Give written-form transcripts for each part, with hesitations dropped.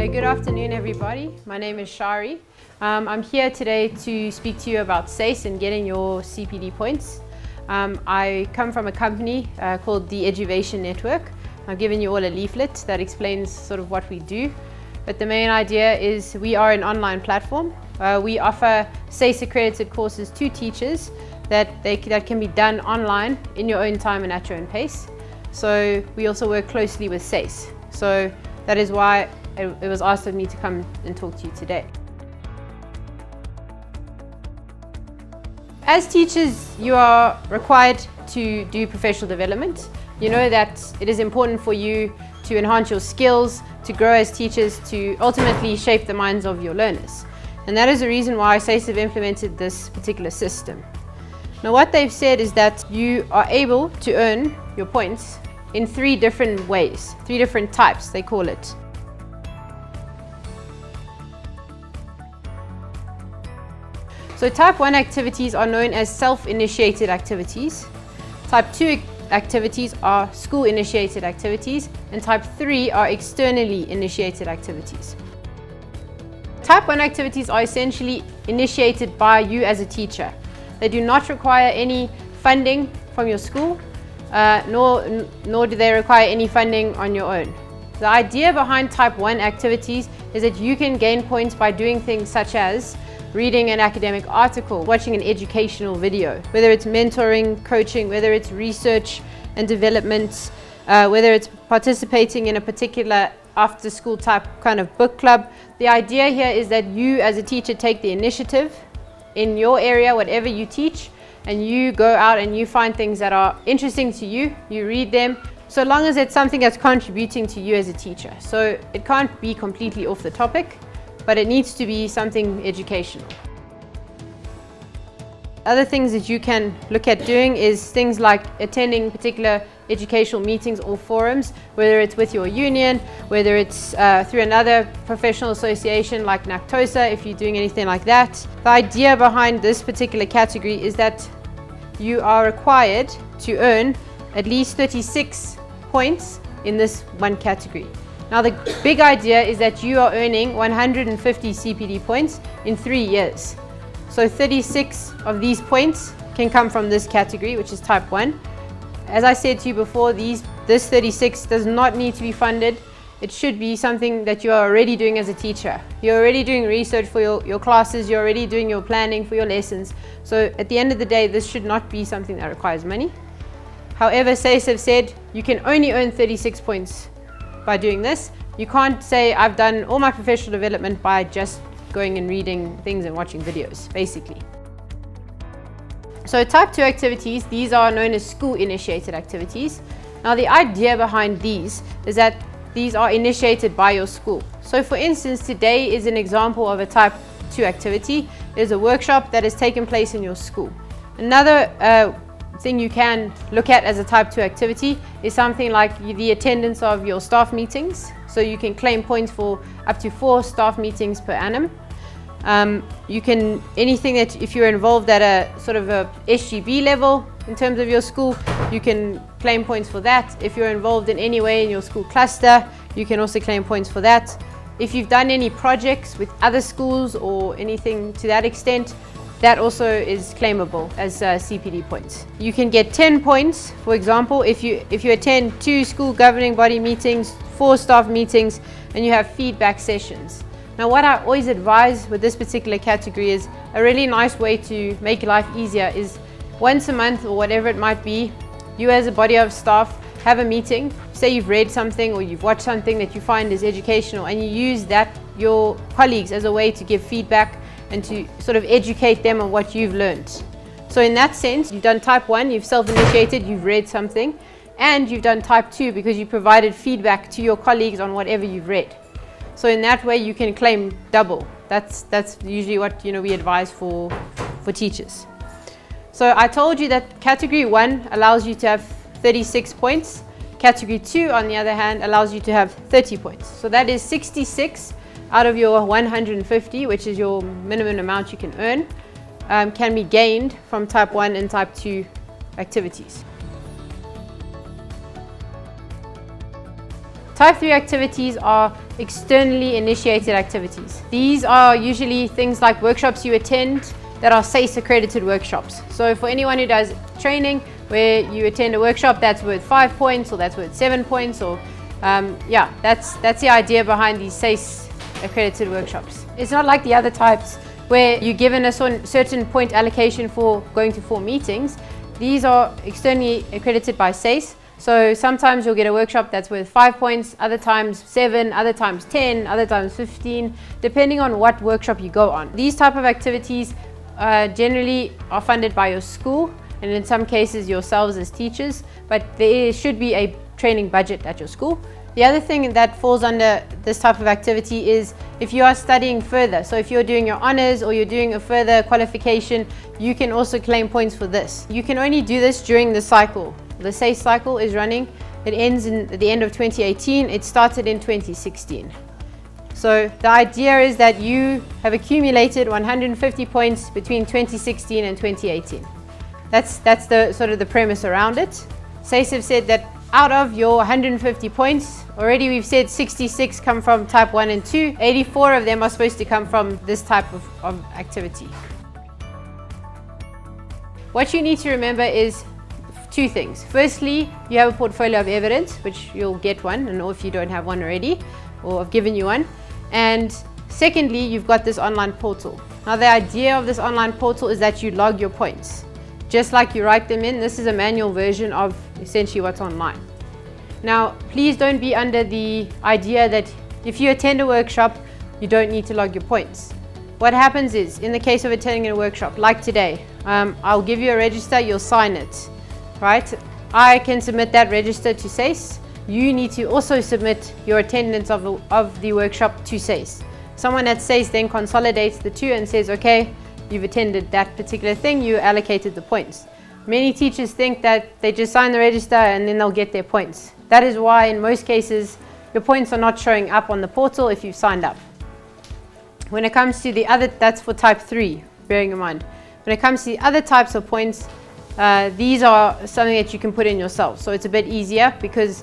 Okay, good afternoon everybody. My name is Shari. I'm here today to speak to you about SACE and getting your CPD points. I come from a company called the Eduvation Network. I've given you all a leaflet that explains sort of what we do. But the main idea is we are an online platform. We offer SACE accredited courses to teachers that can be done online in your own time and at your own pace. So we also work closely with SACE. So that is why it was asked of me to come and talk to you today. As teachers, you are required to do professional development. You know that it is important for you to enhance your skills, to grow as teachers, to ultimately shape the minds of your learners. And that is the reason why SACE have implemented this particular system. Now what they've said is that you are able to earn your points in 3 different ways, 3 different types they call it. So type 1 activities are known as self-initiated activities. Type 2 activities are school-initiated activities, and type 3 are externally initiated activities. Type 1 activities are essentially initiated by you as a teacher. They do not require any funding from your school, nor do they require any funding on your own. The idea behind type 1 activities is that you can gain points by doing things such as reading an academic article, watching an educational video, whether it's mentoring, coaching, whether it's research and development, whether it's participating in a particular after-school type kind of book club. The idea here is that you as a teacher take the initiative in your area, whatever you teach, and you go out and you find things that are interesting to you, you read them, so long as it's something that's contributing to you as a teacher. So it can't be completely off the topic, but it needs to be something educational. Other things that you can look at doing is things like attending particular educational meetings or forums, whether it's with your union, whether it's through another professional association like NACTOSA, if you're doing anything like that. The idea behind this particular category is that you are required to earn at least 36 points in this one category. Now the big idea is that you are earning 150 CPD points in 3 years. So 36 of these points can come from this category, which is type 1. As I said to you before, this 36 does not need to be funded. It should be something that you are already doing as a teacher. You're already doing research for your classes, you're already doing your planning for your lessons. So at the end of the day, this should not be something that requires money. However, SACE have said you can only earn 36 points by doing this. You can't say I've done all my professional development by just going and reading things and watching videos, basically. So type 2 activities, these are known as school-initiated activities. Now the idea behind these is that these are initiated by your school. So for instance, today is an example of a type 2 activity. There's a workshop that has taken place in your school. Another thing you can look at as a type 2 activity is something like the attendance of your staff meetings. So you can claim points for up to 4 staff meetings per annum. You can, anything that if you're involved at a sort of a SGB level in terms of your school, you can claim points for that. If you're involved in any way in your school cluster, you can also claim points for that. If you've done any projects with other schools or anything to that extent, that also is claimable as CPD points. You can get 10 points, for example, if you attend 2 school governing body meetings, 4 staff meetings, and you have feedback sessions. Now what I always advise with this particular category is a really nice way to make life easier is once a month or whatever it might be, you as a body of staff have a meeting. Say you've read something or you've watched something that you find is educational, and you use your colleagues as a way to give feedback and to sort of educate them on what you've learned. So in that sense, you've done type 1, you've self-initiated, you've read something, and you've done type 2 because you provided feedback to your colleagues on whatever you've read. So in that way you can claim double. That's usually what we advise for teachers. So I told you that category 1 allows you to have 36 points. Category 2 on the other hand allows you to have 30 points. So that is 66 out of your 150, which is your minimum amount you can earn, can be gained from type 1 and type 2 activities. Type 3 activities are externally initiated activities. These are usually things like workshops you attend that are SACE accredited workshops. So for anyone who does training where you attend a workshop that's worth 5 points or that's worth 7 points, or yeah, that's the idea behind these SACE accredited workshops. It's not like the other types where you're given a certain point allocation for going to 4 meetings. These are externally accredited by SACE. So sometimes you'll get a workshop that's worth 5 points, other times 7, other times 10, other times 15, depending on what workshop you go on. These type of activities generally are funded by your school, and in some cases yourselves as teachers, but there should be a training budget at your school. The other thing that falls under this type of activity is if you are studying further. So if you're doing your honors or you're doing a further qualification, you can also claim points for this. You can only do this during the cycle. The SACE cycle is running. It ends at the end of 2018. It started in 2016. So the idea is that you have accumulated 150 points between 2016 and 2018. That's the sort of the premise around it. SACE have said that out of your 150 points, already we've said 66 come from type 1 and 2. 84 of them are supposed to come from this type of activity. What you need to remember is 2 things. Firstly, you have a portfolio of evidence, which you'll get one, and if you don't have one already, or I've given you one. And secondly, you've got this online portal. Now the idea of this online portal is that you log your points. Just like you write them in, this is a manual version of essentially what's online. Now, please don't be under the idea that if you attend a workshop, you don't need to log your points. What happens is, in the case of attending a workshop, like today, I'll give you a register, you'll sign it, right? I can submit that register to SACE. You need to also submit your attendance of the workshop to SACE. Someone at SACE then consolidates the two and says, okay, you've attended that particular thing, you allocated the points. Many teachers think that they just sign the register and then they'll get their points. That is why in most cases your points are not showing up on the portal if you've signed up. When it comes to the other, that's for type 3, bearing in mind. When it comes to the other types of points, these are something that you can put in yourself. So it's a bit easier because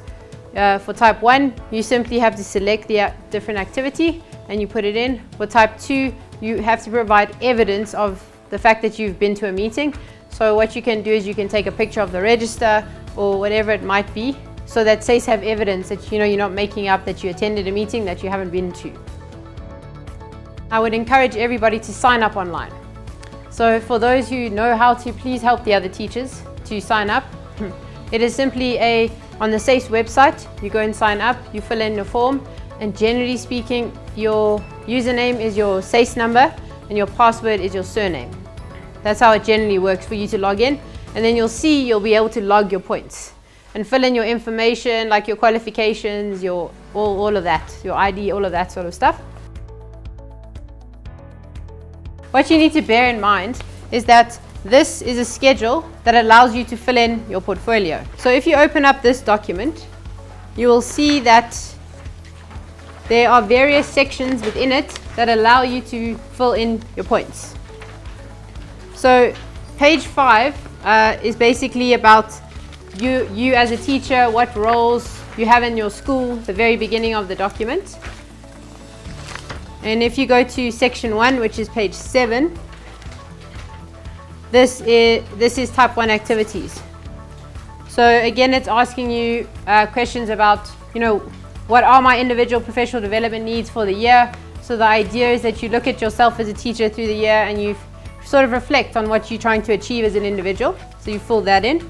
for type 1, you simply have to select the different activity and you put it in. For type 2, you have to provide evidence of the fact that you've been to a meeting. So what you can do is you can take a picture of the register or whatever it might be, so that SACE have evidence that you're not making up that you attended a meeting that you haven't been to. I would encourage everybody to sign up online. So for those who know how to, please help the other teachers to sign up. It is simply on the SACE website, you go and sign up, you fill in your form, and generally speaking, your username is your SACE number and your password is your surname. That's how it generally works for you to log in. And then you'll be able to log your points and fill in your information, like your qualifications, your all of that, your ID, all of that sort of stuff. What you need to bear in mind is that this is a schedule that allows you to fill in your portfolio. So if you open up this document, you will see that there are various sections within it that allow you to fill in your points. So page 5 is basically about you as a teacher, what roles you have in your school, the very beginning of the document. And if you go to section 1, which is page 7, this is type 1 activities. So again, it's asking you questions about, what are my individual professional development needs for the year? So the idea is that you look at yourself as a teacher through the year and you sort of reflect on what you're trying to achieve as an individual. So you fill that in.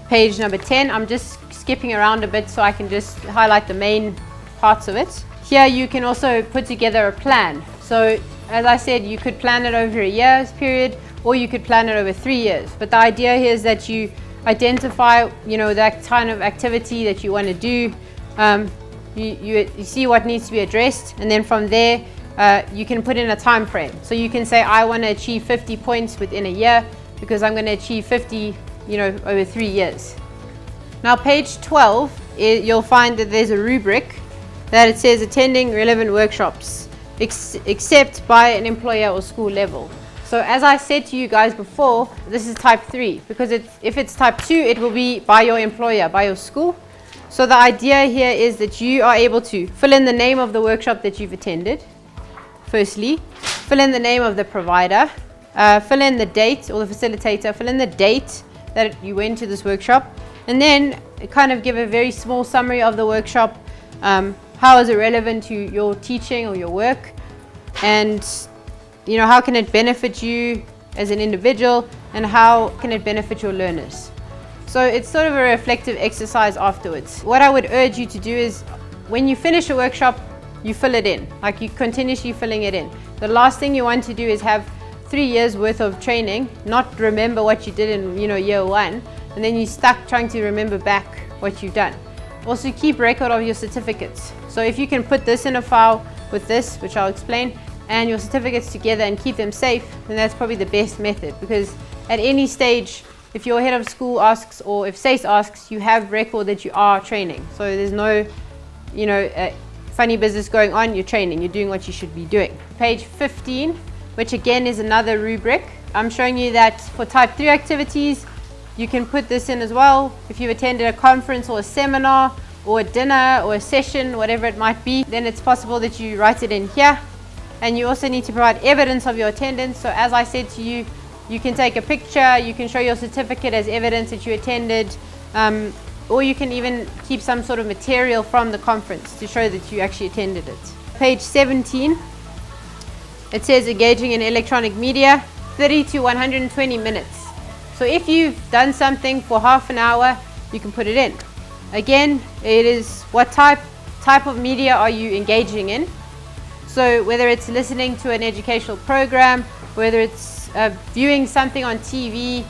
Page number 10, I'm just skipping around a bit so I can just highlight the main parts of it. Here you can also put together a plan. So as I said, you could plan it over a year's period or you could plan it over 3 years. But the idea here is that you identify, that kind of activity that you want to do. You see what needs to be addressed, and then from there you can put in a time frame. So you can say, I want to achieve 50 points within a year because I'm going to achieve 50 over 3 years. Now page 12, you'll find that there's a rubric that it says attending relevant workshops except by an employer or school level. So as I said to you guys before, this is type 3 because if it's type 2, it will be by your employer, by your school. So the idea here is that you are able to fill in the name of the workshop that you've attended, firstly, fill in the name of the provider, fill in the date, or the facilitator, fill in the date that you went to this workshop, and then kind of give a very small summary of the workshop. How is it relevant to your teaching or your work, and how can it benefit you as an individual, and how can it benefit your learners. So it's sort of a reflective exercise afterwards. What I would urge you to do is, when you finish a workshop, you fill it in, like you continuously filling it in. The last thing you want to do is have 3 years worth of training, not remember what you did in year 1, and then you're stuck trying to remember back what you've done. Also keep record of your certificates. So if you can put this in a file with this, which I'll explain, and your certificates together and keep them safe, then that's probably the best method, because at any stage, if your head of school asks, or if SACE asks, you have record that you are training. So there's no funny business going on, you're training, you're doing what you should be doing. Page 15, which again is another rubric. I'm showing you that for type 3 activities, you can put this in as well. If you've attended a conference or a seminar or a dinner or a session, whatever it might be, then it's possible that you write it in here. And you also need to provide evidence of your attendance. So as I said to you, you can take a picture, you can show your certificate as evidence that you attended, or you can even keep some sort of material from the conference to show that you actually attended it. Page 17, it says engaging in electronic media, 30 to 120 minutes. So if you've done something for half an hour, you can put it in. Again, it is what type of media are you engaging in? So whether it's listening to an educational program, whether it's viewing something on TV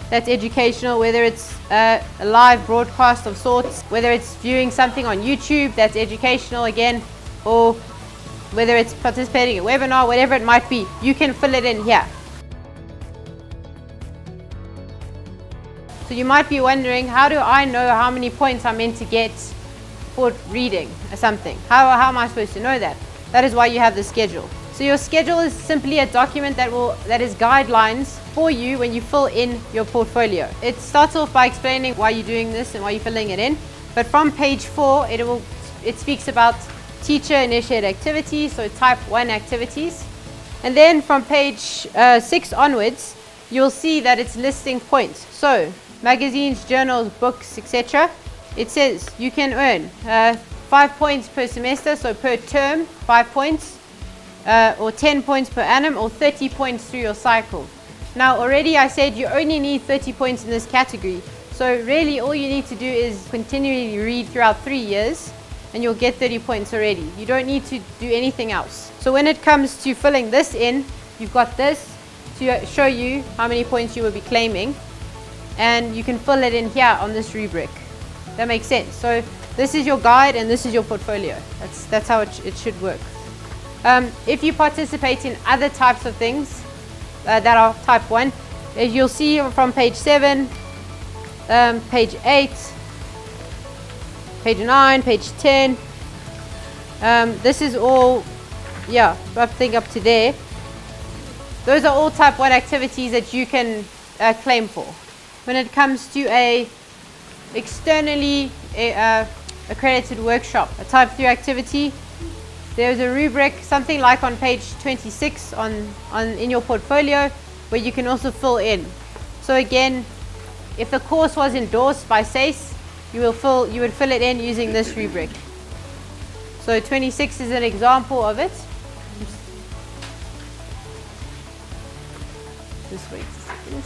that's educational, whether it's a live broadcast of sorts, whether it's viewing something on YouTube that's educational again, or whether it's participating in a webinar, whatever it might be, you can fill it in here. So you might be wondering, how do I know how many points I'm meant to get for reading something? How am I supposed to know that? That is why you have the schedule. So your schedule is simply a document that is guidelines for you when you fill in your portfolio. It starts off by explaining why you're doing this and why you're filling it in. But from page 4, it speaks about teacher-initiated activities, so type 1 activities. And then from page 6 onwards, you'll see that it's listing points. So magazines, journals, books, etc. It says you can earn 5 points per semester, so per term, 5 points. Or 10 points per annum, or 30 points through your cycle. Now already I said you only need 30 points in this category, so really all you need to do is continually read throughout 3 years and you'll get 30 points already. You don't need to do anything else. So when it comes to filling this in, you've got this to show you how many points you will be claiming, and you can fill it in here on this rubric. That makes sense. So this is your guide and this is your portfolio. That's how it should work. If you participate in other types of things that are type 1, as you'll see from page 7, page 8, page 9, page 10, this is all, I think up to there. Those are all type 1 activities that you can claim for. When it comes to a externally accredited workshop, a type 3 activity, there's a rubric, something like on page 26 in your portfolio, where you can also fill in. So again, if the course was endorsed by SACE, you would fill it in using this rubric. So 26 is an example of it. Just wait a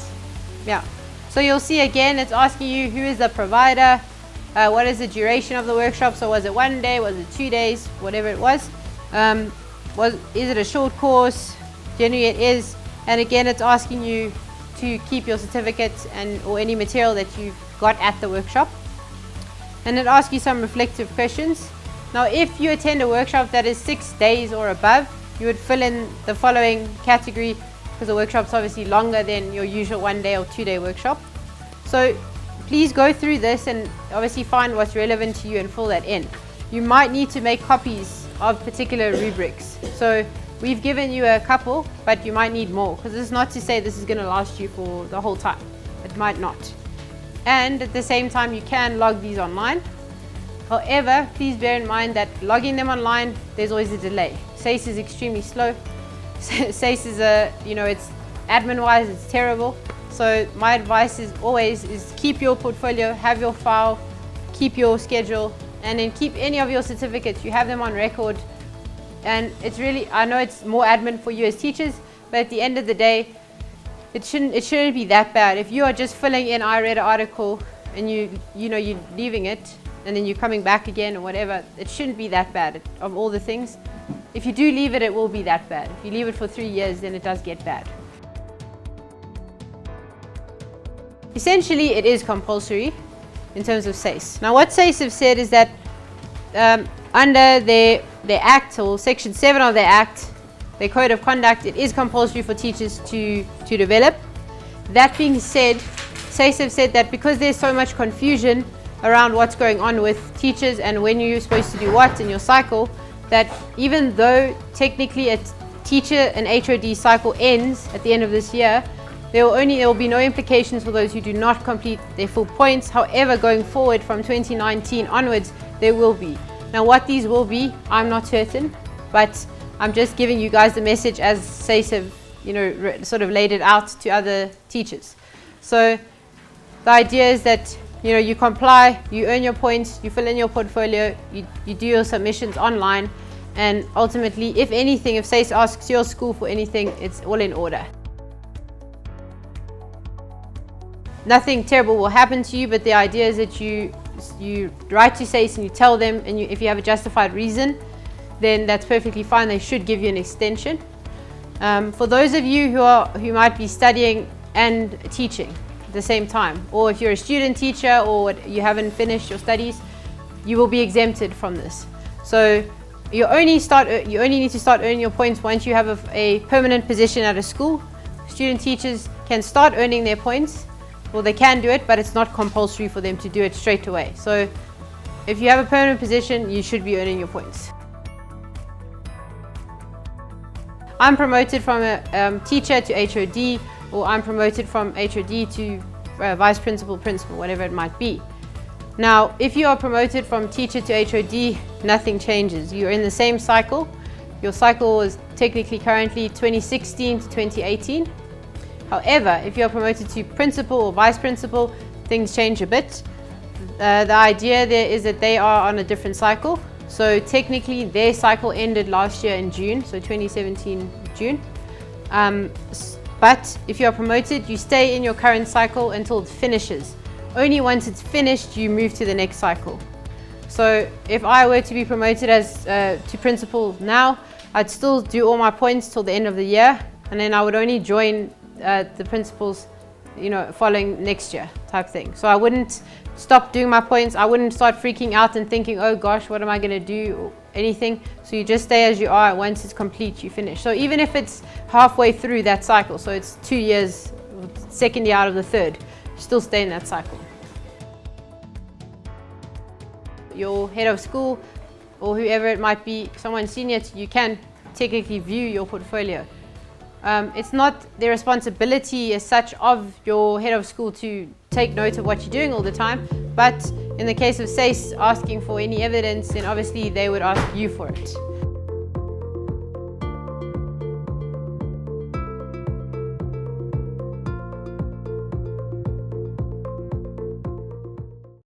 second. So you'll see again, it's asking you who is the provider, what is the duration of the workshop. So was it 1 day, was it 2 days, whatever it was. Is it a short course? Generally it is. And again, it's asking you to keep your certificates or any material that you've got at the workshop. And it asks you some reflective questions. Now if you attend a workshop that is 6 days or above, you would fill in the following category, because the workshop's obviously longer than your usual 1 day or 2 day workshop. So please go through this and obviously find what's relevant to you and fill that in. You might need to make copies of particular rubrics. So we've given you a couple, but you might need more, because this is not to say this is going to last you for the whole time. It might not. And at the same time, you can log these online. However, please bear in mind that logging them online, there's always a delay. SACE is extremely slow. SACE is it's admin-wise, it's terrible. So my advice is always keep your portfolio, have your file, keep your schedule, and then keep any of your certificates. You have them on record. And it's really, I know it's more admin for you as teachers, but at the end of the day, it shouldn't be that bad. If you are just filling in, I read an article, and you're leaving it, and then you're coming back again or whatever, it shouldn't be that bad of all the things. If you do leave it, it will be that bad. If you leave it for 3 years, then it does get bad. Essentially, it is compulsory in terms of SACE. Now, what SACE have said is that under their act, or section 7 of their act, their code of conduct, it is compulsory for teachers to develop. That being said, SACE have said that because there's so much confusion around what's going on with teachers and when you're supposed to do what in your cycle, that even though technically a teacher and HOD cycle ends at the end of this year, there will be no implications for those who do not complete their full points. However, going forward from 2019 onwards, there will be. Now, what these will be, I'm not certain, but I'm just giving you guys the message as SACE have, sort of laid it out to other teachers. So the idea is that, you comply, you earn your points, you fill in your portfolio, you do your submissions online, and ultimately, if anything, if SACE asks your school for anything, it's all in order. Nothing terrible will happen to you, but the idea is that you write to SACE and you tell them, and if you have a justified reason, then that's perfectly fine. They should give you an extension. For those of you who might be studying and teaching at the same time, or if you're a student teacher or you haven't finished your studies, you will be exempted from this. So you only need to start earning your points once you have a permanent position at a school. Student teachers can start earning their points. Well, they can do it, but it's not compulsory for them to do it straight away. So if you have a permanent position, you should be earning your points. I'm promoted from a teacher to HOD, or I'm promoted from HOD to vice principal, whatever it might be. Now, if you are promoted from teacher to HOD, nothing changes. You're in the same cycle. Your cycle is technically currently 2016 to 2018. However, if you're promoted to principal or vice principal, things change a bit. The idea there is that they are on a different cycle. So technically their cycle ended last year in June, so 2017 June. But if you're promoted, you stay in your current cycle until it finishes. Only once it's finished, you move to the next cycle. So if I were to be promoted to principal now, I'd still do all my points till the end of the year, and then I would only join the principals, following next year type thing. So I wouldn't stop doing my points. I wouldn't start freaking out and thinking, oh gosh, what am I going to do, or anything. So you just stay as you are. Once it's complete, you finish. So even if it's halfway through that cycle, so it's 2 years, second year out of the third, you still stay in that cycle. Your head of school, or whoever it might be, someone senior to you, can technically view your portfolio. It's not the responsibility as such of your head of school to take note of what you're doing all the time, but in the case of SACE asking for any evidence, then obviously they would ask you for it.